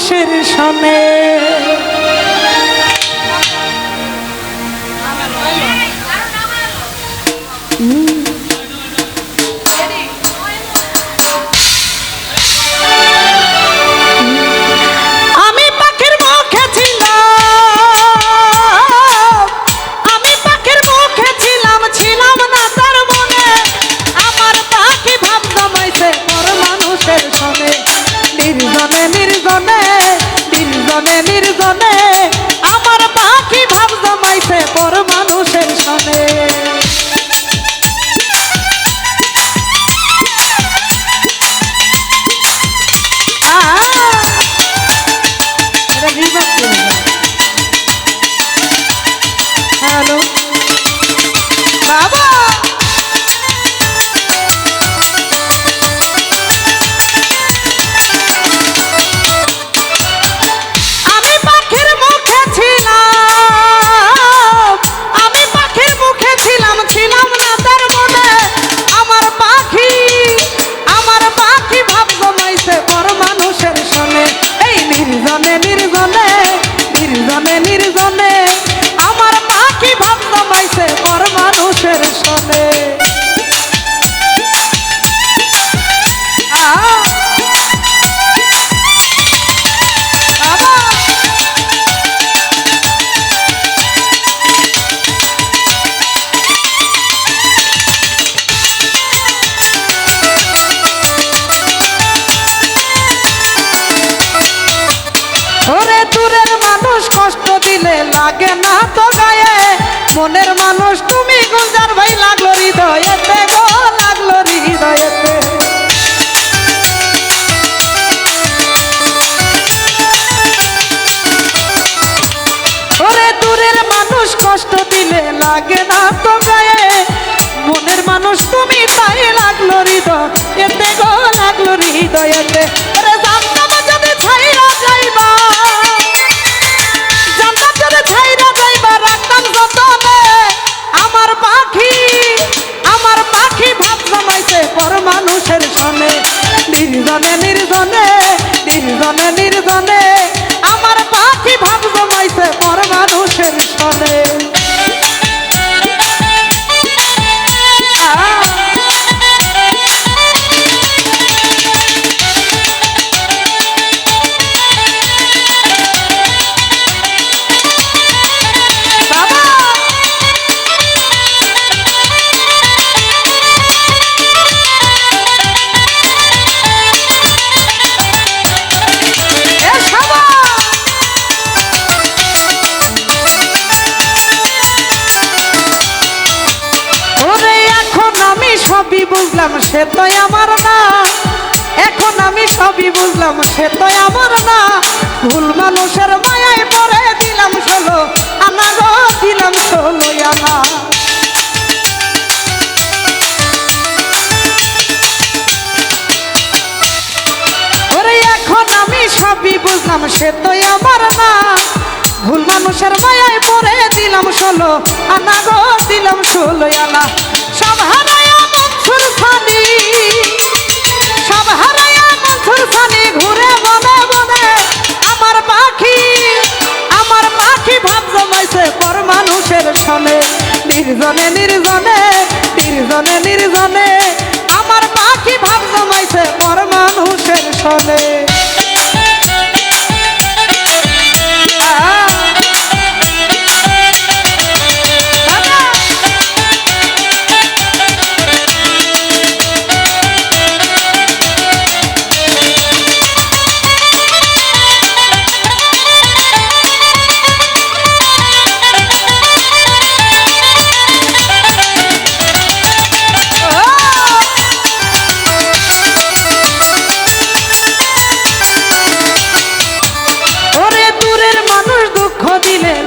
মানুষের সনে। নির্জনে আমার পাখি ভাব জমাইছে পর মানুষের সনে। হ্যালো বাবা, নির্জনে আমার পাখি ভাব জমাইছে পর মানুষের সনে। ওরে দূরের মানুষ কষ্ট দিলে লাগে না তো গায়ে, মনের মানুষ তুমি গুলজার ভাই লাগলো হৃদয়েতে গো, লাগলো হৃদয়েতে। ওরে দূরের মানুষ কষ্ট দিলে লাগে না তো গায়ে, মনের মানুষ তুমি তাই লাগলো হৃদয়েতে গো, লাগলো হৃদয়েতে। ওরে জানতাম যদি ছাইরা যাইবা, পর মানুষের সনে। নির্জনে নির্জনে নির্জনে নির্জনে আমার পাখি ভাব জমাইছে পর মানুষের সনে। সবই বুঝলাম সে তো আমার না, এখন আমি সবই বুঝলাম সে তো আমার না। ভুল মানুষের মায়ায় পড়ে দিলাম 16 আনা গো, দিলাম 16 আনা। ওরে এখন আমি সবই বুঝলাম সে তো আমার না, ভুল মানুষের মায়ায় পড়ে দিলাম 16 আনা গো, দিলাম 16 আনা। সব হারায়া মনসুর সানি, সব হারায়া মনসুর সানি ঘুরে বনে বনে আমার পাখি ভাব জমাইছে পর মানুষের সনে। নির্জনে নির্জনে নির্জনে নির্জনে আমার পাখি ভাব জমাইছে পর মানুষের সনে।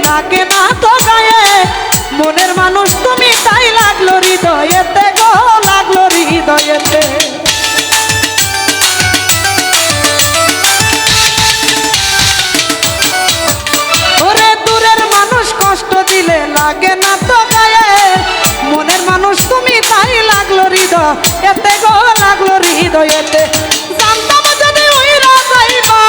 লাগে না তো গায়ে, মনের মানুষ তুমি তাই লাগলো হৃদয়েতে গো, লাগলো হৃদয়েতে। ওরে দূরের মানুষ কষ্ট দিলে লাগে না তো গায়ে, মনের মানুষ তুমি তাই লাগলো হৃদয়েতে গো, লাগলো হৃদয়েতে। জানতাম যদি উইরা যাইবা,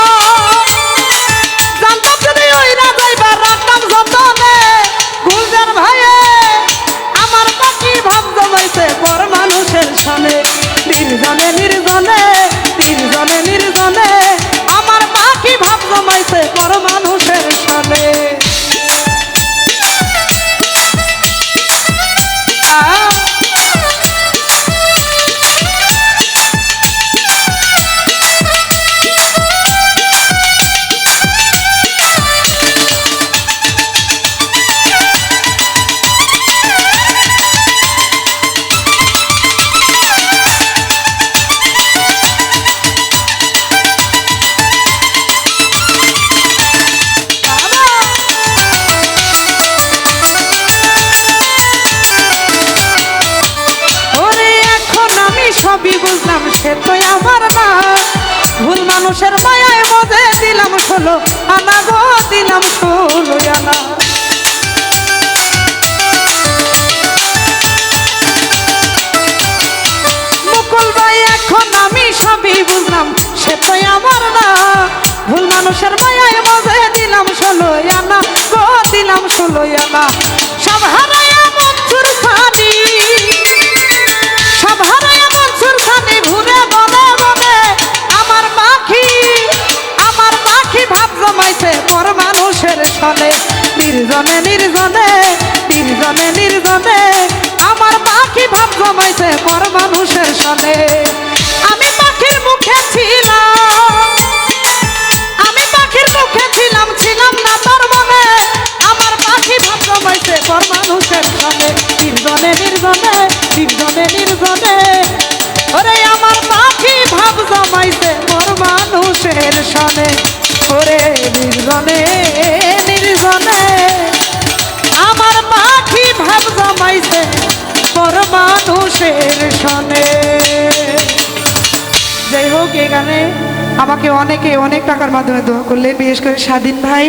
দিলাম 16 আনা গো দিলাম 16 আনা মুকুল ভাই এখন আমি সবই বুঝলাম সে তো আমার না ভুল মানুষের মায়ায় মাঝে দিলাম 16 আনা গো দিলাম 16 আনা সব হারায়া মনসুর খানি সব হারায়া মনসুর খানি ঘুরে বলে বলে আমার পাখি ভাব জমাইছে পর মানুষের সনে নির্জনে নির্জনে নির্জনে নির্জনে আমার পাখি ভাব জমাইছে পর মানুষের সনে আমি পাখির মুখে ছিলাম ছিলাম না তোর মনে আমার পাখি ভাব জমাইছে পর মানুষের সনে নির্জনে নির্জনে নির্জনে নির্জনে ওরে আমার পাখি ভাব জমাইছে পর মানুষের সনে ওরে নির্জনে নির্জনে আমার পাখি ভাব জমাইছে পর মানুষের সনে যাই হোক এখানে আমাকে অনেকে অনেক টাকার মাধ্যমে দোয়া করলেন বিশেষ করে স্বাধীন ভাই